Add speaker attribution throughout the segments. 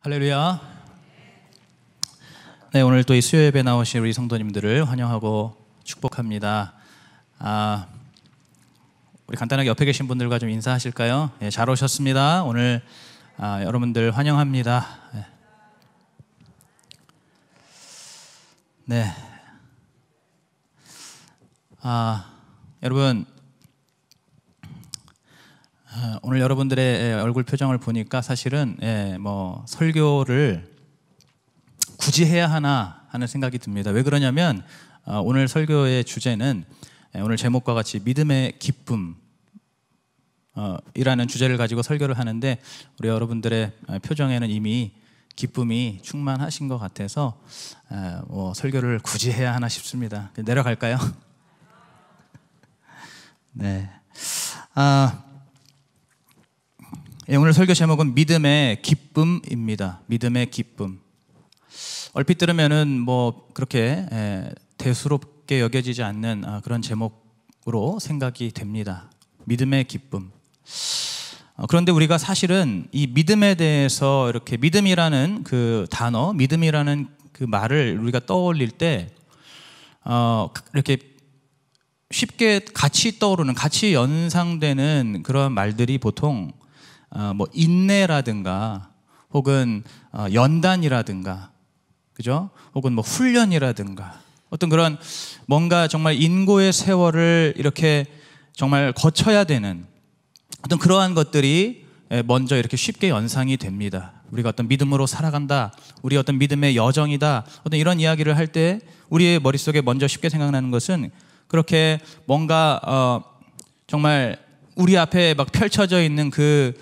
Speaker 1: 할렐루야. 네, 오늘 또 이 수요 예배 나오신 우리 성도님들을 환영하고 축복합니다. 우리 간단하게 옆에 계신 분들과 좀 인사하실까요? 네, 잘 오셨습니다. 오늘 여러분들 환영합니다. 네. 여러분, 오늘 여러분들의 얼굴 표정을 보니까 사실은 뭐 설교를 굳이 해야 하나 하는 생각이 듭니다. 왜 그러냐면 오늘 설교의 주제는 오늘 제목과 같이 믿음의 기쁨 이라는 주제를 가지고 설교를 하는데, 우리 여러분들의 표정에는 이미 기쁨이 충만하신 것 같아서 뭐 설교를 굳이 해야 하나 싶습니다. 내려갈까요? 네. 오늘 설교 제목은 믿음의 기쁨입니다. 믿음의 기쁨. 얼핏 들으면은 뭐 그렇게 대수롭게 여겨지지 않는 그런 제목으로 생각이 됩니다. 믿음의 기쁨. 그런데 우리가 사실은 이 믿음에 대해서 이렇게 믿음이라는 그 단어, 믿음이라는 그 말을 우리가 떠올릴 때 이렇게 쉽게 같이 떠오르는, 같이 연상되는 그런 말들이 보통 뭐 인내라든가 혹은 연단이라든가, 그죠? 혹은 뭐 훈련이라든가, 어떤 그런 뭔가 정말 인고의 세월을 이렇게 정말 거쳐야 되는 어떤 그러한 것들이 먼저 이렇게 쉽게 연상이 됩니다. 우리가 어떤 믿음으로 살아간다, 우리 어떤 믿음의 여정이다, 어떤 이런 이야기를 할 때 우리의 머릿속에 먼저 쉽게 생각나는 것은 그렇게 뭔가 정말 우리 앞에 막 펼쳐져 있는 그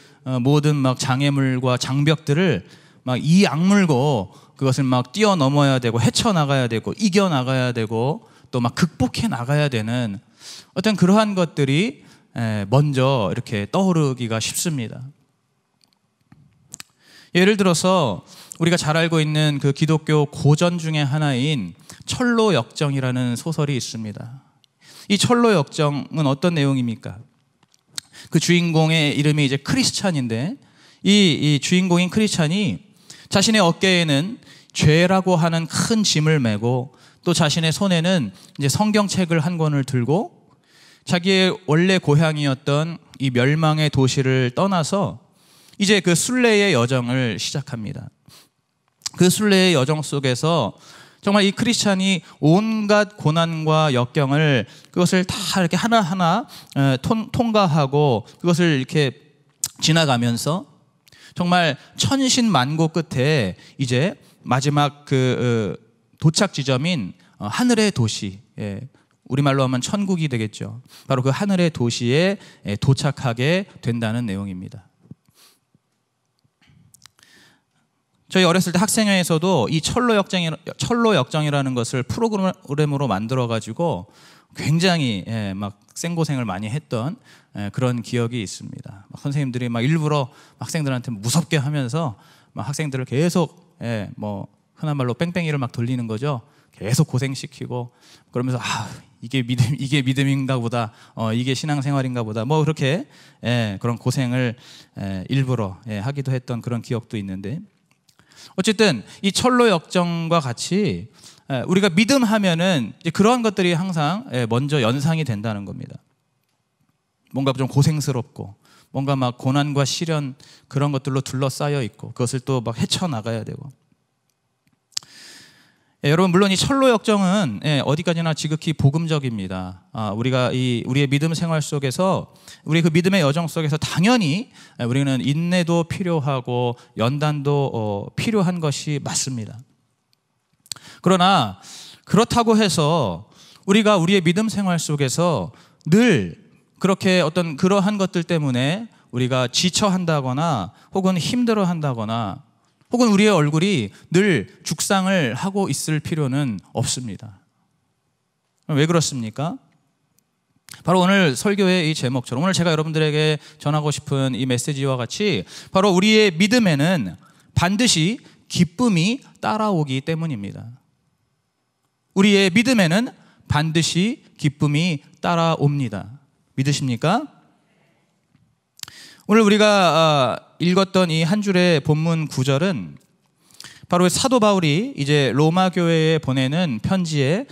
Speaker 1: 모든 막 장애물과 장벽들을 막 이 악물고 그것을 막 뛰어넘어야 되고 헤쳐나가야 되고 이겨나가야 되고 또 막 극복해 나가야 되는 어떤 그러한 것들이 먼저 이렇게 떠오르기가 쉽습니다. 예를 들어서 우리가 잘 알고 있는 그 기독교 고전 중에 하나인 철로역정이라는 소설이 있습니다. 이 철로역정은 어떤 내용입니까? 그 주인공의 이름이 이제 크리스찬인데, 이 주인공인 크리스찬이 자신의 어깨에는 죄라고 하는 큰 짐을 메고 또 자신의 손에는 이제 성경책을 한 권을 들고 자기의 원래 고향이었던 이 멸망의 도시를 떠나서 이제 그 순례의 여정을 시작합니다. 그 순례의 여정 속에서 정말 이 크리스찬이 온갖 고난과 역경을 그것을 다 이렇게 하나하나 통과하고 그것을 이렇게 지나가면서 정말 천신만고 끝에 이제 마지막 그 도착 지점인 하늘의 도시, 우리말로 하면 천국이 되겠죠. 바로 그 하늘의 도시에 도착하게 된다는 내용입니다. 저희 어렸을 때 학생회에서도 이 철로역정이라는 것을 프로그램으로 만들어가지고 굉장히 막 생고생을 많이 했던 그런 기억이 있습니다. 막 선생님들이 막 일부러 학생들한테 무섭게 하면서 막 학생들을 계속 뭐 흔한 말로 뺑뺑이를 막 돌리는 거죠. 계속 고생시키고 그러면서 이게 믿음인가 보다, 이게 신앙생활인가 보다, 뭐 그렇게 그런 고생을 일부러 하기도 했던 그런 기억도 있는데, 어쨌든 이 철로역정과 같이 우리가 믿음하면은 그러한 것들이 항상 먼저 연상이 된다는 겁니다. 뭔가 좀 고생스럽고 뭔가 막 고난과 시련 그런 것들로 둘러싸여 있고 그것을 또 막 헤쳐나가야 되고. 여러분, 물론 이 철로역정은 어디까지나 지극히 복음적입니다. 우리가 우리의 믿음 생활 속에서, 우리 그 믿음의 여정 속에서 당연히 우리는 인내도 필요하고 연단도 필요한 것이 맞습니다. 그러나 그렇다고 해서 우리가 우리의 믿음 생활 속에서 늘 그렇게 어떤 그러한 것들 때문에 우리가 지쳐한다거나 혹은 힘들어한다거나 혹은 우리의 얼굴이 늘 죽상을 하고 있을 필요는 없습니다. 왜 그렇습니까? 바로 오늘 설교의 이 제목처럼, 오늘 제가 여러분들에게 전하고 싶은 이 메시지와 같이 바로 우리의 믿음에는 반드시 기쁨이 따라오기 때문입니다. 우리의 믿음에는 반드시 기쁨이 따라옵니다. 믿으십니까? 오늘 우리가 읽었던 이 한 줄의 본문 구절은 바로 사도 바울이 이제 로마 교회에 보내는 편지의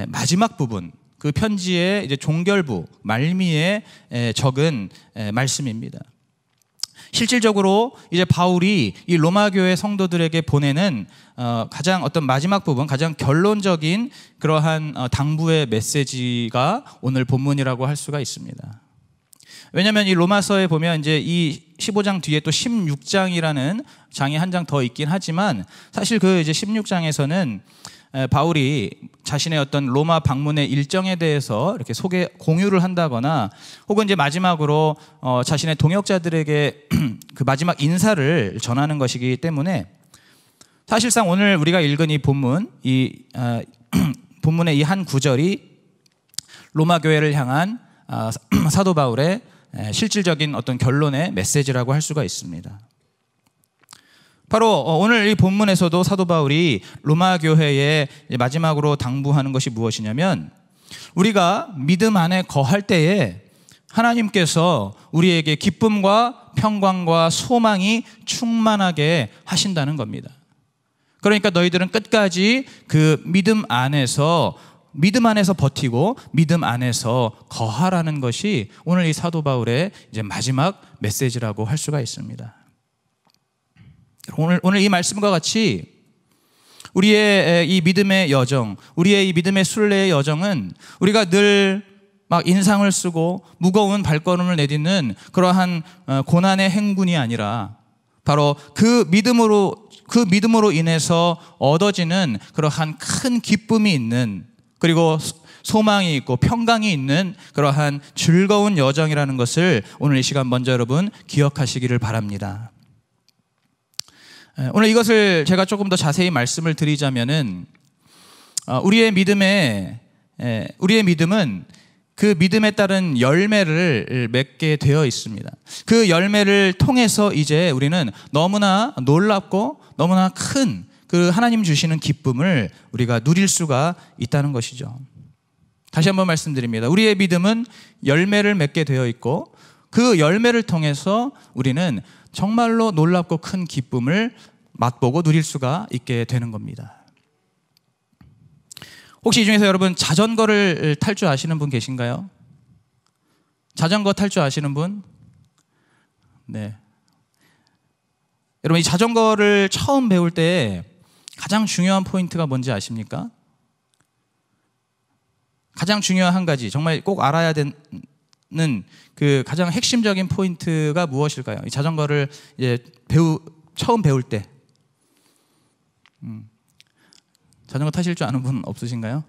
Speaker 1: 마지막 부분, 그 편지의 이제 종결부 말미에 적은 말씀입니다. 실질적으로 이제 바울이 이 로마 교회 성도들에게 보내는 가장 어떤 마지막 부분, 가장 결론적인 그러한 당부의 메시지가 오늘 본문이라고 할 수가 있습니다. 왜냐하면 이 로마서에 보면 이제 이 15장 뒤에 또 16장이라는 장이 한 장 더 있긴 하지만 사실 그 이제 16장에서는 바울이 자신의 어떤 로마 방문의 일정에 대해서 이렇게 공유를 한다거나 혹은 이제 마지막으로 자신의 동역자들에게 그 마지막 인사를 전하는 것이기 때문에 사실상 오늘 우리가 읽은 이 본문, 본문의 이 한 구절이 로마 교회를 향한 사도 바울의 실질적인 어떤 결론의 메시지라고 할 수가 있습니다. 바로 오늘 이 본문에서도 사도 바울이 로마 교회에 마지막으로 당부하는 것이 무엇이냐면 우리가 믿음 안에 거할 때에 하나님께서 우리에게 기쁨과 평강과 소망이 충만하게 하신다는 겁니다. 그러니까 너희들은 끝까지 그 믿음 안에서 버티고 믿음 안에서 거하라는 것이 오늘 이 사도 바울의 이제 마지막 메시지라고 할 수가 있습니다. 오늘 이 말씀과 같이 우리의 이 믿음의 여정, 우리의 이 믿음의 순례의 여정은 우리가 늘 막 인상을 쓰고 무거운 발걸음을 내딛는 그러한 고난의 행군이 아니라 바로 그 믿음으로 인해서 얻어지는 그러한 큰 기쁨이 있는, 그리고 소망이 있고 평강이 있는 그러한 즐거운 여정이라는 것을 오늘 이 시간 먼저 여러분 기억하시기를 바랍니다. 오늘 이것을 제가 조금 더 자세히 말씀을 드리자면은 우리의 믿음은 그 믿음에 따른 열매를 맺게 되어 있습니다. 그 열매를 통해서 이제 우리는 너무나 놀랍고 너무나 큰 그 하나님 주시는 기쁨을 우리가 누릴 수가 있다는 것이죠. 다시 한번 말씀드립니다. 우리의 믿음은 열매를 맺게 되어 있고 그 열매를 통해서 우리는 정말로 놀랍고 큰 기쁨을 맛보고 누릴 수가 있게 되는 겁니다. 혹시 이 중에서 여러분 자전거를 탈 줄 아시는 분 계신가요? 자전거 탈 줄 아시는 분? 네. 여러분 이 자전거를 처음 배울 때 가장 중요한 포인트가 뭔지 아십니까? 가장 중요한 한 가지, 정말 꼭 알아야 되는 그 가장 핵심적인 포인트가 무엇일까요? 이 자전거를 이제 처음 배울 때 자전거 타실 줄 아는 분 없으신가요?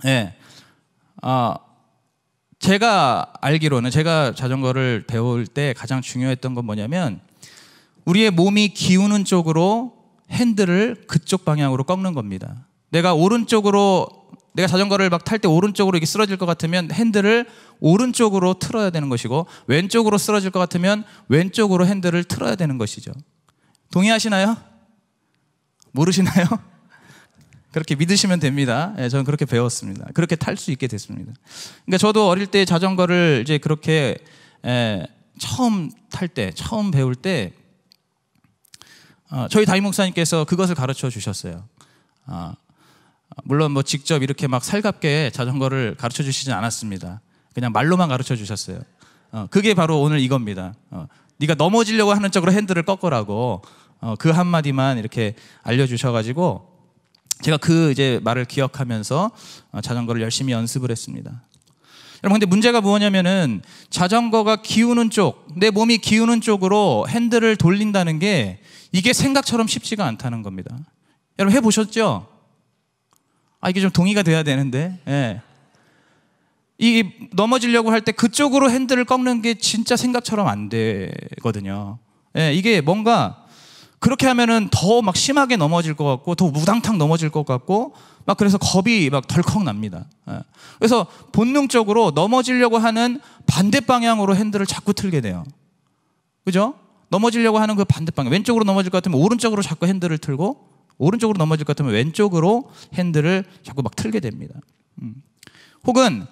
Speaker 1: 네. 제가 알기로는 제가 자전거를 배울 때 가장 중요했던 건 뭐냐면 우리의 몸이 기우는 쪽으로 핸들을 그쪽 방향으로 꺾는 겁니다. 내가 자전거를 막 탈 때 오른쪽으로 이렇게 쓰러질 것 같으면 핸들을 오른쪽으로 틀어야 되는 것이고 왼쪽으로 쓰러질 것 같으면 왼쪽으로 핸들을 틀어야 되는 것이죠. 동의하시나요? 모르시나요? 그렇게 믿으시면 됩니다. 네, 저는 그렇게 배웠습니다. 그렇게 탈 수 있게 됐습니다. 그러니까 저도 어릴 때 자전거를 이제 그렇게 처음 배울 때 저희 담임 목사님께서 그것을 가르쳐 주셨어요. 물론 뭐 직접 이렇게 막 살갑게 자전거를 가르쳐 주시진 않았습니다. 그냥 말로만 가르쳐 주셨어요. 그게 바로 오늘 이겁니다. 네가 넘어지려고 하는 쪽으로 핸들을 꺾으라고 그 한마디만 이렇게 알려주셔가지고 제가 그 이제 말을 기억하면서 자전거를 열심히 연습을 했습니다. 여러분 근데 문제가 뭐냐면은 자전거가 기우는 쪽, 내 몸이 기우는 쪽으로 핸들을 돌린다는 게 이게 생각처럼 쉽지가 않다는 겁니다. 여러분 해보셨죠? 이게 좀 동의가 돼야 되는데, 예. 이 넘어지려고 할 때 그쪽으로 핸들을 꺾는 게 진짜 생각처럼 안 되거든요. 예, 이게 뭔가 그렇게 하면은 더 막 심하게 넘어질 것 같고 더 무당탕 넘어질 것 같고 막 그래서 겁이 막 덜컥 납니다. 예. 그래서 본능적으로 넘어지려고 하는 반대 방향으로 핸들을 자꾸 틀게 돼요. 그죠? 넘어지려고 하는 그 반대 방향, 왼쪽으로 넘어질 것 같으면 오른쪽으로 자꾸 핸들을 틀고 오른쪽으로 넘어질 것 같으면 왼쪽으로 핸들을 자꾸 막 틀게 됩니다. 혹은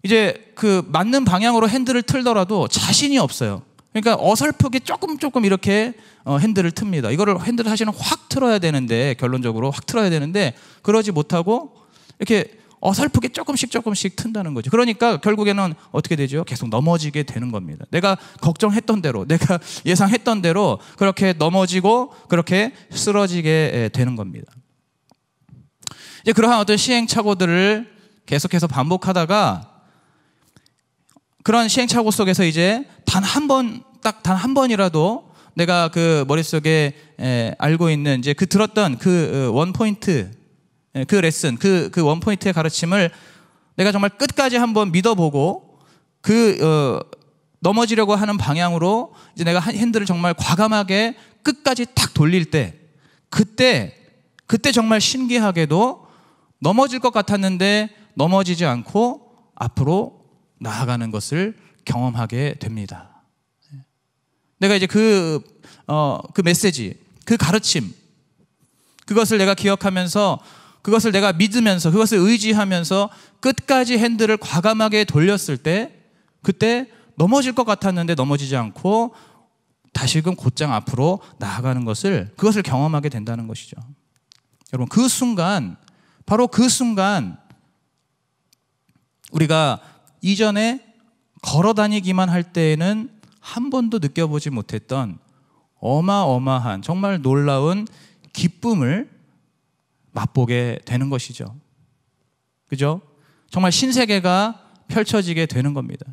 Speaker 1: 이제 그 맞는 방향으로 핸들을 틀더라도 자신이 없어요. 그러니까 어설프게 조금 이렇게 핸들을 틉니다. 이거를 핸들을 사실은 확 틀어야 되는데, 결론적으로 확 틀어야 되는데 그러지 못하고 이렇게 어설프게 조금씩 튼다는 거죠. 그러니까 결국에는 어떻게 되죠? 계속 넘어지게 되는 겁니다. 내가 걱정했던 대로, 내가 예상했던 대로 그렇게 넘어지고 그렇게 쓰러지게 되는 겁니다. 이제 그러한 어떤 시행착오들을 계속해서 반복하다가 그런 시행착오 속에서 이제 단 한 번이라도 내가 그 머릿속에 알고 있는 이제 그 들었던 그 원포인트, 그 레슨, 그 원포인트의 가르침을 내가 정말 끝까지 한번 믿어보고 넘어지려고 하는 방향으로 이제 내가 핸들을 정말 과감하게 끝까지 탁 돌릴 때, 그때 정말 신기하게도 넘어질 것 같았는데 넘어지지 않고 앞으로 나아가는 것을 경험하게 됩니다. 내가 이제 그 메시지, 그 가르침, 그것을 내가 기억하면서, 그것을 내가 믿으면서, 그것을 의지하면서 끝까지 핸들을 과감하게 돌렸을 때, 그때 넘어질 것 같았는데 넘어지지 않고 다시금 곧장 앞으로 나아가는 그것을 경험하게 된다는 것이죠. 여러분, 그 순간, 바로 그 순간 우리가 이전에 걸어 다니기만 할 때에는 한 번도 느껴보지 못했던 어마어마한, 정말 놀라운 기쁨을 맛보게 되는 것이죠. 그죠? 정말 신세계가 펼쳐지게 되는 겁니다.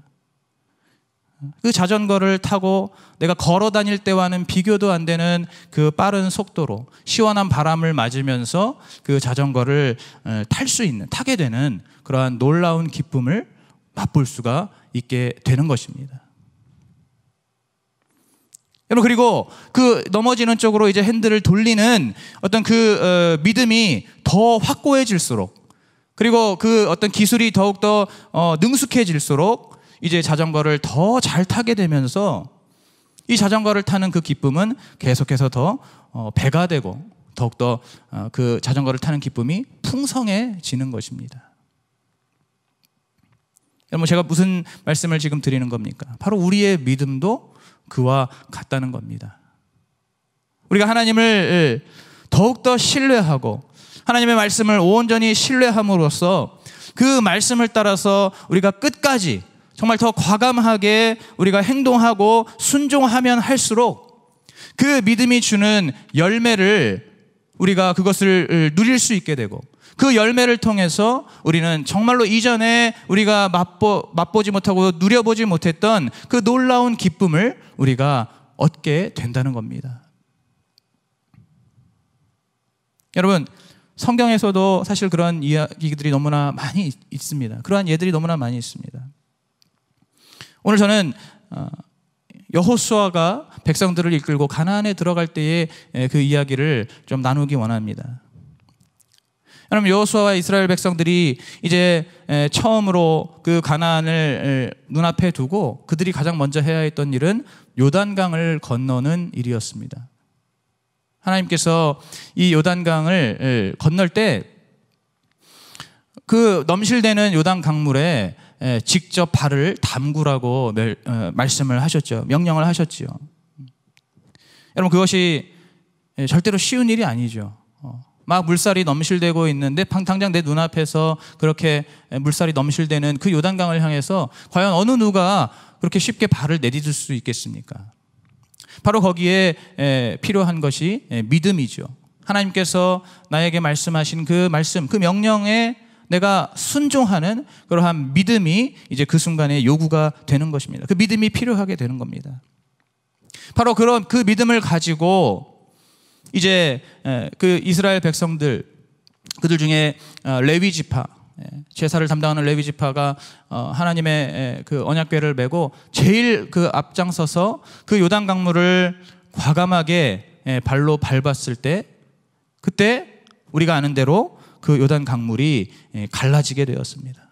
Speaker 1: 그 자전거를 타고 내가 걸어 다닐 때와는 비교도 안 되는 그 빠른 속도로 시원한 바람을 맞으면서 그 자전거를 타게 되는 그러한 놀라운 기쁨을 맛볼 수가 있게 되는 것입니다. 여러분, 그리고 그 넘어지는 쪽으로 이제 핸들을 돌리는 어떤 믿음이 더 확고해질수록, 그리고 그 어떤 기술이 더욱더 능숙해질수록 이제 자전거를 더 잘 타게 되면서 이 자전거를 타는 그 기쁨은 계속해서 더 배가 되고 더욱더 그 자전거를 타는 기쁨이 풍성해지는 것입니다. 여러분, 제가 무슨 말씀을 지금 드리는 겁니까? 바로 우리의 믿음도 그와 같다는 겁니다. 우리가 하나님을 더욱더 신뢰하고 하나님의 말씀을 온전히 신뢰함으로써 그 말씀을 따라서 우리가 끝까지 정말 더 과감하게 우리가 행동하고 순종하면 할수록 그 믿음이 주는 열매를 우리가 그것을 누릴 수 있게 되고, 그 열매를 통해서 우리는 정말로 이전에 우리가 맛보지 못하고 누려보지 못했던 그 놀라운 기쁨을 우리가 얻게 된다는 겁니다. 여러분, 성경에서도 사실 그런 이야기들이 너무나 많이 있습니다. 그러한 예들이 너무나 많이 있습니다. 오늘 저는 여호수아가 백성들을 이끌고 가나안에 들어갈 때의 그 이야기를 좀 나누기 원합니다. 여러분, 여호수아와 이스라엘 백성들이 이제 처음으로 그 가나안을 눈앞에 두고 그들이 가장 먼저 해야 했던 일은 요단강을 건너는 일이었습니다. 하나님께서 이 요단강을 건널 때 그 넘실대는 요단 강물에 직접 발을 담그라고 말씀을 하셨죠. 명령을 하셨지요. 여러분, 그것이 절대로 쉬운 일이 아니죠. 막 물살이 넘실대고 있는데 당장 내 눈앞에서 그렇게 물살이 넘실대는 그 요단강을 향해서 과연 어느 누가 그렇게 쉽게 발을 내디딜 수 있겠습니까? 바로 거기에 필요한 것이 믿음이죠. 하나님께서 나에게 말씀하신 그 말씀, 그 명령에 내가 순종하는 그러한 믿음이 이제 그 순간에 요구가 되는 것입니다. 그 믿음이 필요하게 되는 겁니다. 바로 그런 그 믿음을 가지고 이제 그 이스라엘 백성들, 그들 중에 레위 지파, 제사를 담당하는 레위 지파가 하나님의 그 언약궤를 메고 제일 그 앞장서서 그 요단 강물을 과감하게 발로 밟았을 때, 그때 우리가 아는 대로 그 요단 강물이 갈라지게 되었습니다.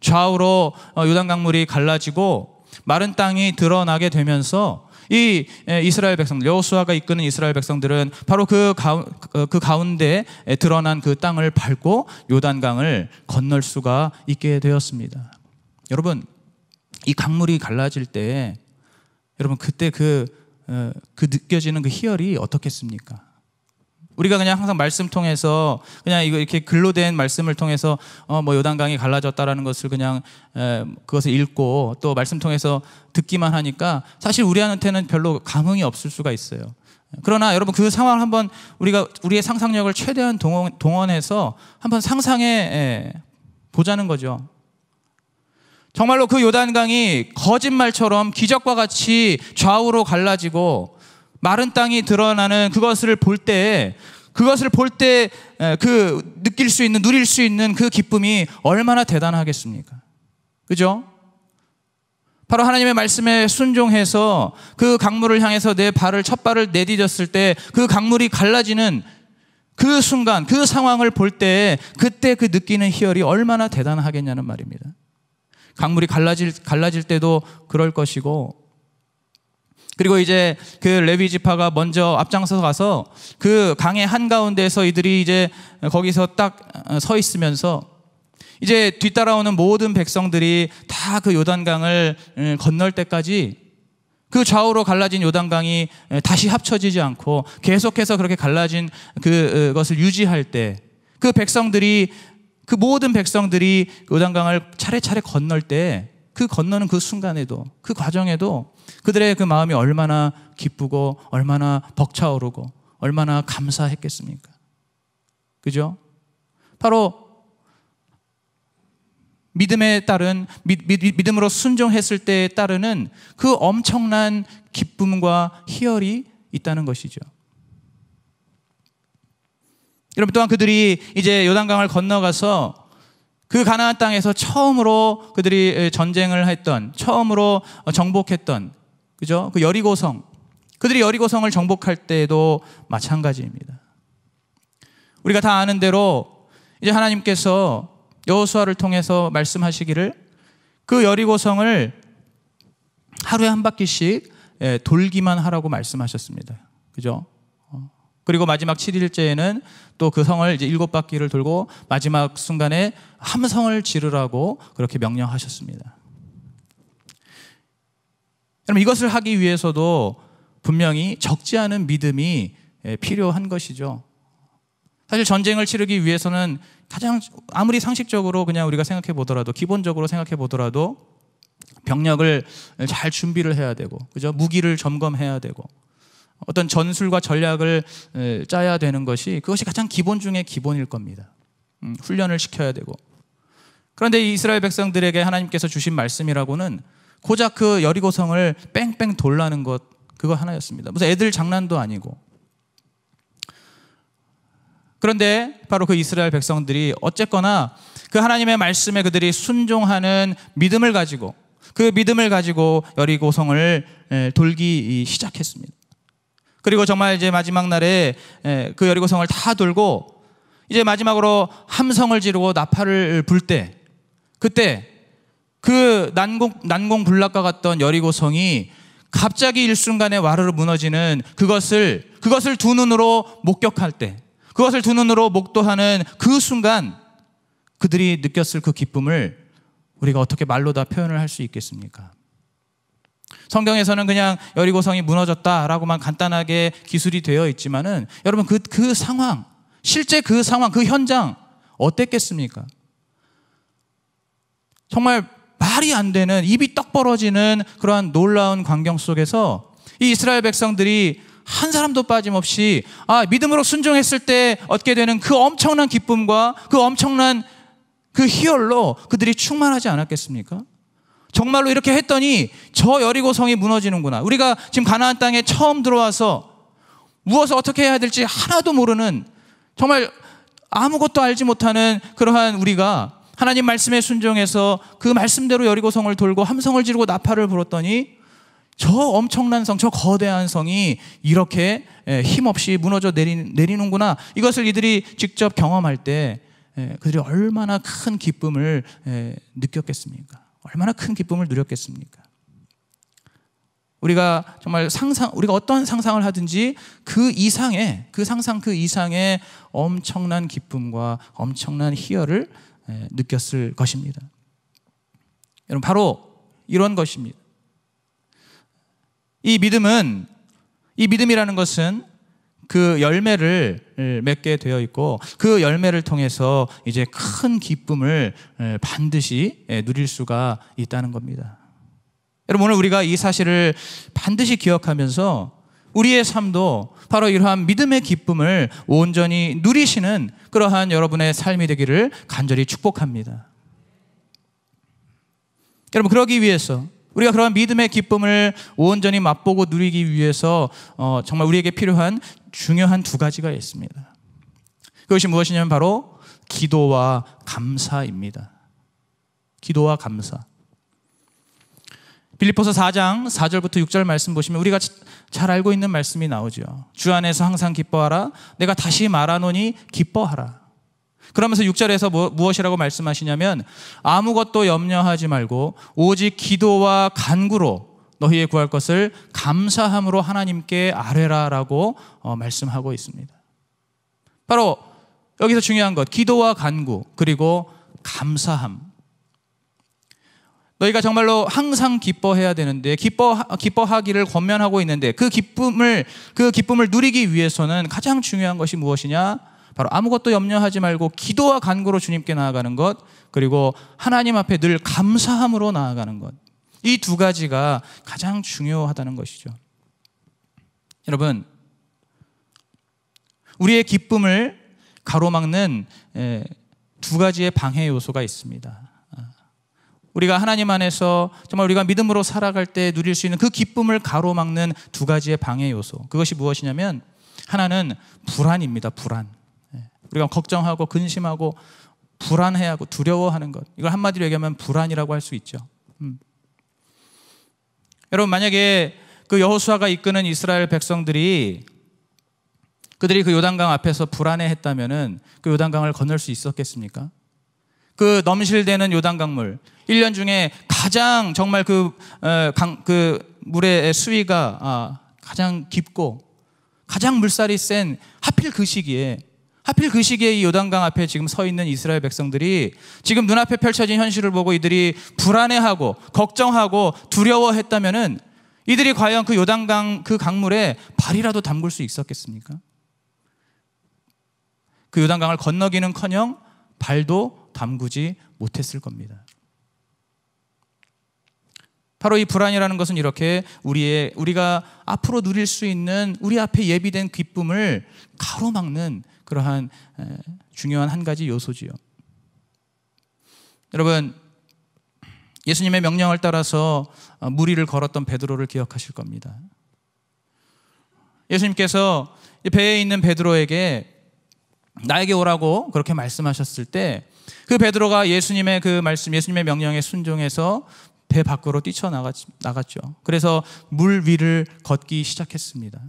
Speaker 1: 좌우로 요단 강물이 갈라지고 마른 땅이 드러나게 되면서 이 이스라엘 백성들, 여호수아가 이끄는 이스라엘 백성들은 바로 그 가운데 드러난 그 땅을 밟고 요단강을 건널 수가 있게 되었습니다. 여러분, 이 강물이 갈라질 때 여러분 그때 그 느껴지는 그 희열이 어떻겠습니까? 우리가 그냥 항상 말씀 통해서 그냥 이거 이렇게 글로 된 말씀을 통해서 뭐 요단강이 갈라졌다라는 것을 그냥 그것을 읽고 또 말씀 통해서 듣기만 하니까 사실 우리한테는 별로 감흥이 없을 수가 있어요. 그러나 여러분 그 상황을 한번 우리가 우리의 상상력을 최대한 동원해서 한번 상상해 보자는 거죠. 정말로 그 요단강이 거짓말처럼 기적과 같이 좌우로 갈라지고 마른 땅이 드러나는 그것을 볼 때 그 느낄 수 있는, 누릴 수 있는 그 기쁨이 얼마나 대단하겠습니까? 그죠? 바로 하나님의 말씀에 순종해서 그 강물을 향해서 내 첫 발을 내디뎠을 때 그 강물이 갈라지는 그 순간, 그 상황을 볼 때 그때 그 느끼는 희열이 얼마나 대단하겠냐는 말입니다. 강물이 갈라질 때도 그럴 것이고, 그리고 이제 그 레위 지파가 먼저 앞장서 가서 그 강의 한가운데에서 이들이 이제 거기서 딱 서 있으면서 이제 뒤따라오는 모든 백성들이 다 그 요단강을 건널 때까지 그 좌우로 갈라진 요단강이 다시 합쳐지지 않고 계속해서 그렇게 갈라진 그것을 유지할 때 그 모든 백성들이 요단강을 차례차례 건널 때 그 건너는 그 순간에도, 그 과정에도 그들의 그 마음이 얼마나 기쁘고 얼마나 벅차오르고 얼마나 감사했겠습니까? 그죠? 바로 믿음에 따른, 믿음으로 순종했을 때에 따르는 그 엄청난 기쁨과 희열이 있다는 것이죠. 여러분, 또한 그들이 이제 요단강을 건너가서 그 가나안 땅에서 처음으로 그들이 전쟁을 했던, 처음으로 정복했던, 그죠? 그 여리고성, 그들이 여리고성을 정복할 때에도 마찬가지입니다. 우리가 다 아는 대로 이제 하나님께서 여호수아를 통해서 말씀하시기를 그 여리고성을 하루에 한 바퀴씩 돌기만 하라고 말씀하셨습니다. 그죠? 그리고 마지막 7일째에는 또 그 성을 이제 7바퀴를 돌고 마지막 순간에 함성을 지르라고 그렇게 명령하셨습니다. 여러분, 이것을 하기 위해서도 분명히 적지 않은 믿음이 필요한 것이죠. 사실 전쟁을 치르기 위해서는 가장 아무리 상식적으로 그냥 우리가 생각해 보더라도, 기본적으로 생각해 보더라도 병력을 잘 준비를 해야 되고, 그죠? 무기를 점검해야 되고, 어떤 전술과 전략을 짜야 되는 그것이 가장 기본 중에 기본일 겁니다. 훈련을 시켜야 되고. 그런데 이 이스라엘 백성들에게 하나님께서 주신 말씀이라고는 고작 그 여리고성을 뺑뺑 돌라는 것, 그거 하나였습니다. 무슨 애들 장난도 아니고. 그런데 바로 그 이스라엘 백성들이 어쨌거나 그 하나님의 말씀에 그들이 순종하는 믿음을 가지고, 그 믿음을 가지고 여리고성을 돌기 시작했습니다. 그리고 정말 이제 마지막 날에 그 여리고성을 다 돌고 이제 마지막으로 함성을 지르고 나팔을 불 때, 그때 그 난공불락과 같던 여리고성이 갑자기 일순간에 와르르 무너지는 그것을 두 눈으로 목격할 때, 그것을 두 눈으로 목도하는 그 순간 그들이 느꼈을 그 기쁨을 우리가 어떻게 말로 다 표현을 할 수 있겠습니까? 성경에서는 그냥 여리고성이 무너졌다라고만 간단하게 기술이 되어 있지만은 여러분 그 상황, 실제 그 상황, 그 현장 어땠겠습니까? 정말 말이 안 되는, 입이 떡 벌어지는 그러한 놀라운 광경 속에서 이 이스라엘 백성들이 한 사람도 빠짐없이 믿음으로 순종했을 때 얻게 되는 그 엄청난 기쁨과 그 엄청난 그 희열로 그들이 충만하지 않았겠습니까? 정말로 이렇게 했더니 저 여리고성이 무너지는구나. 우리가 지금 가나안 땅에 처음 들어와서 무엇을 어떻게 해야 될지 하나도 모르는, 정말 아무것도 알지 못하는 그러한 우리가 하나님 말씀에 순종해서 그 말씀대로 여리고성을 돌고 함성을 지르고 나팔을 불었더니 저 엄청난 성, 저 거대한 성이 이렇게 힘없이 무너져 내리는구나. 이것을 이들이 직접 경험할 때 그들이 얼마나 큰 기쁨을 느꼈겠습니까? 얼마나 큰 기쁨을 누렸겠습니까? 우리가 정말 우리가 어떤 상상을 하든지 그 이상의, 그 상상 그 이상의 엄청난 기쁨과 엄청난 희열을 느꼈을 것입니다. 여러분, 바로 이런 것입니다. 이 믿음이라는 것은 그 열매를 맺게 되어 있고 그 열매를 통해서 이제 큰 기쁨을 반드시 누릴 수가 있다는 겁니다. 여러분, 오늘 우리가 이 사실을 반드시 기억하면서 우리의 삶도 바로 이러한 믿음의 기쁨을 온전히 누리시는 그러한 여러분의 삶이 되기를 간절히 축복합니다. 여러분, 그러기 위해서 우리가 그러한 믿음의 기쁨을 온전히 맛보고 누리기 위해서 정말 우리에게 필요한 중요한 두 가지가 있습니다. 그것이 무엇이냐면 바로 기도와 감사입니다. 기도와 감사. 빌립보서 4장 4절부터 6절 말씀 보시면 우리가 잘 알고 있는 말씀이 나오죠. 주 안에서 항상 기뻐하라. 내가 다시 말하노니 기뻐하라. 그러면서 6절에서 무엇이라고 말씀하시냐면 아무것도 염려하지 말고 오직 기도와 간구로 너희의 구할 것을 감사함으로 하나님께 아뢰라라고 말씀하고 있습니다. 바로 여기서 중요한 것, 기도와 간구 그리고 감사함. 너희가 정말로 항상 기뻐해야 되는데 기뻐하기를 권면하고 있는데 그 기쁨을 누리기 위해서는 가장 중요한 것이 무엇이냐? 바로 아무것도 염려하지 말고 기도와 간구로 주님께 나아가는 것, 그리고 하나님 앞에 늘 감사함으로 나아가는 것. 이 두 가지가 가장 중요하다는 것이죠. 여러분, 우리의 기쁨을 가로막는 두 가지의 방해 요소가 있습니다. 우리가 하나님 안에서 정말 우리가 믿음으로 살아갈 때 누릴 수 있는 그 기쁨을 가로막는 두 가지의 방해 요소. 그것이 무엇이냐면 하나는 불안입니다. 불안. 우리가 걱정하고 근심하고 불안해하고 두려워하는 것. 이걸 한마디로 얘기하면 불안이라고 할 수 있죠. 여러분, 만약에 그 여호수아가 이끄는 이스라엘 백성들이 그들이 그 요단강 앞에서 불안해했다면은 그 요단강을 건널 수 있었겠습니까? 그 넘실대는 요단강물, 1년 중에 가장 정말 그 물의 수위가 가장 깊고 가장 물살이 센 하필 그 시기에 이 요단강 앞에 지금 서 있는 이스라엘 백성들이 지금 눈앞에 펼쳐진 현실을 보고 이들이 불안해하고 걱정하고 두려워했다면은 이들이 과연 그 요단강 그 강물에 발이라도 담글 수 있었겠습니까? 그 요단강을 건너기는커녕 발도 담그지 못했을 겁니다. 바로 이 불안이라는 것은 이렇게 우리가 앞으로 누릴 수 있는 우리 앞에 예비된 기쁨을 가로막는 그러한 중요한 한 가지 요소지요. 여러분, 예수님의 명령을 따라서 물 위를 걸었던 베드로를 기억하실 겁니다. 예수님께서 배에 있는 베드로에게 나에게 오라고 그렇게 말씀하셨을 때 그 베드로가 예수님의 그 말씀, 예수님의 명령에 순종해서 배 밖으로 뛰쳐나갔죠. 그래서 물 위를 걷기 시작했습니다.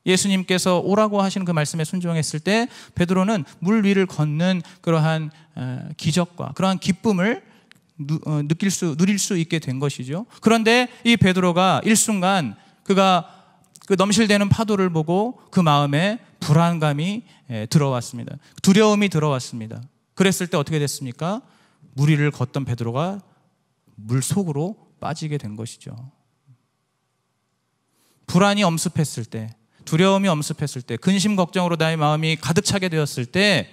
Speaker 1: 예수님께서 오라고 하시는 그 말씀에 순종했을 때 베드로는 물 위를 걷는 그러한 기적과 그러한 기쁨을 누릴 수 있게 된 것이죠. 그런데 이 베드로가 일순간 그가 그 넘실대는 파도를 보고 그 마음에 불안감이 들어왔습니다. 두려움이 들어왔습니다. 그랬을 때 어떻게 됐습니까? 물 위를 걷던 베드로가 물 속으로 빠지게 된 것이죠. 불안이 엄습했을 때, 두려움이 엄습했을 때, 근심 걱정으로 나의 마음이 가득 차게 되었을 때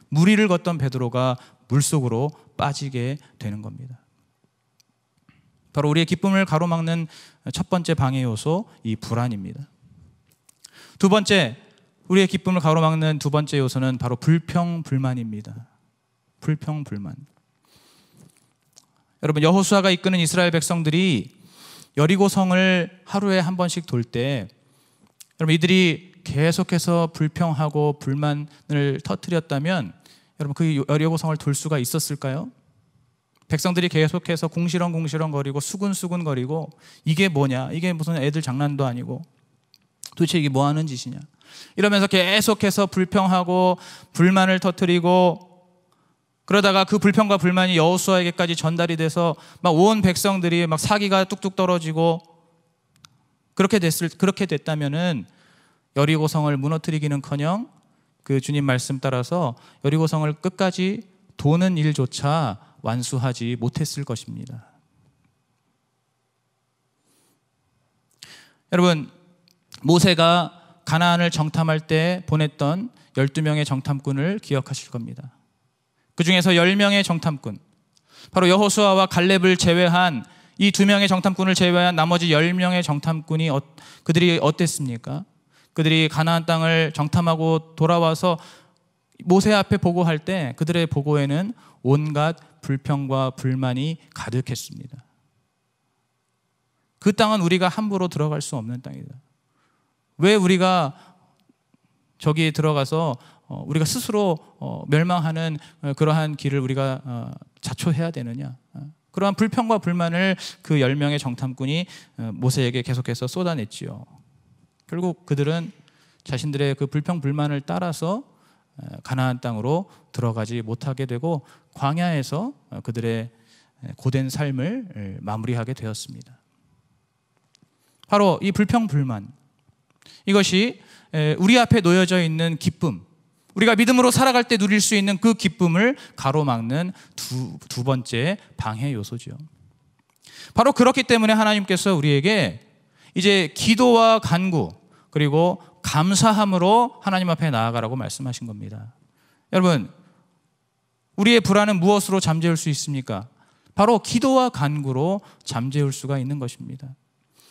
Speaker 1: 물 위를 걷던 베드로가 물 속으로 빠지게 되는 겁니다. 바로 우리의 기쁨을 가로막는 첫 번째 방해 요소, 이 불안입니다. 두 번째, 우리의 기쁨을 가로막는 두 번째 요소는 바로 불평불만입니다. 불평불만. 여러분, 여호수아가 이끄는 이스라엘 백성들이 여리고성을 하루에 한 번씩 돌 때 여러분, 이들이 계속해서 불평하고 불만을 터뜨렸다면 여러분, 그 여리고성을 돌 수가 있었을까요? 백성들이 계속해서 궁시렁궁시렁 거리고 수군수군 거리고 이게 뭐냐, 이게 무슨 애들 장난도 아니고 도대체 이게 뭐 하는 짓이냐 이러면서 계속해서 불평하고 불만을 터뜨리고, 그러다가 그 불평과 불만이 여호수아에게까지 전달이 돼서 막 온 백성들이 막 사기가 뚝뚝 떨어지고 그렇게 됐다면은 여리고성을 무너뜨리기는커녕 그 주님 말씀 따라서 여리고성을 끝까지 도는 일조차 완수하지 못했을 것입니다. 여러분, 모세가 가나안을 정탐할 때 보냈던 12명의 정탐꾼을 기억하실 겁니다. 그 중에서 10명의 정탐꾼, 바로 여호수아와 갈렙을 제외한 이 2명의 정탐꾼을 제외한 나머지 10명의 정탐꾼이 그들이 어땠습니까? 그들이 가나안 땅을 정탐하고 돌아와서 모세 앞에 보고할 때 그들의 보고에는 온갖 불평과 불만이 가득했습니다. 그 땅은 우리가 함부로 들어갈 수 없는 땅이다. 왜 우리가 저기에 들어가서 우리가 스스로 멸망하는 그러한 길을 우리가 자초해야 되느냐. 그러한 불평과 불만을 그 10명의 정탐꾼이 모세에게 계속해서 쏟아냈지요. 결국 그들은 자신들의 그 불평 불만을 따라서 가나안 땅으로 들어가지 못하게 되고 광야에서 그들의 고된 삶을 마무리하게 되었습니다. 바로 이 불평 불만, 이것이 우리 앞에 놓여져 있는 기쁨, 우리가 믿음으로 살아갈 때 누릴 수 있는 그 기쁨을 가로막는 두 번째 방해 요소죠. 바로 그렇기 때문에 하나님께서 우리에게 이제 기도와 간구 그리고 감사함으로 하나님 앞에 나아가라고 말씀하신 겁니다. 여러분, 우리의 불안은 무엇으로 잠재울 수 있습니까? 바로 기도와 간구로 잠재울 수가 있는 것입니다.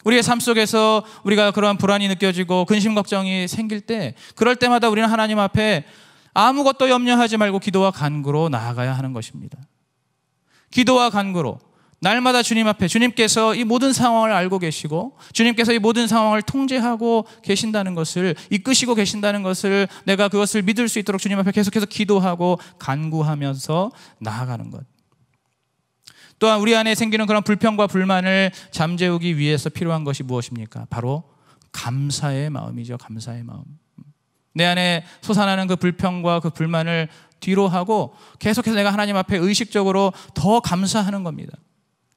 Speaker 1: 우리의 삶 속에서 우리가 그러한 불안이 느껴지고 근심 걱정이 생길 때, 그럴 때마다 우리는 하나님 앞에 아무것도 염려하지 말고 기도와 간구로 나아가야 하는 것입니다. 기도와 간구로 날마다 주님 앞에, 주님께서 이 모든 상황을 알고 계시고 주님께서 이 모든 상황을 통제하고 계신다는 것을, 이끄시고 계신다는 것을, 내가 그것을 믿을 수 있도록 주님 앞에 계속해서 기도하고 간구하면서 나아가는 것. 또한 우리 안에 생기는 그런 불평과 불만을 잠재우기 위해서 필요한 것이 무엇입니까? 바로 감사의 마음이죠. 감사의 마음. 내 안에 솟아나는 그 불평과 그 불만을 뒤로 하고 계속해서 내가 하나님 앞에 의식적으로 더 감사하는 겁니다.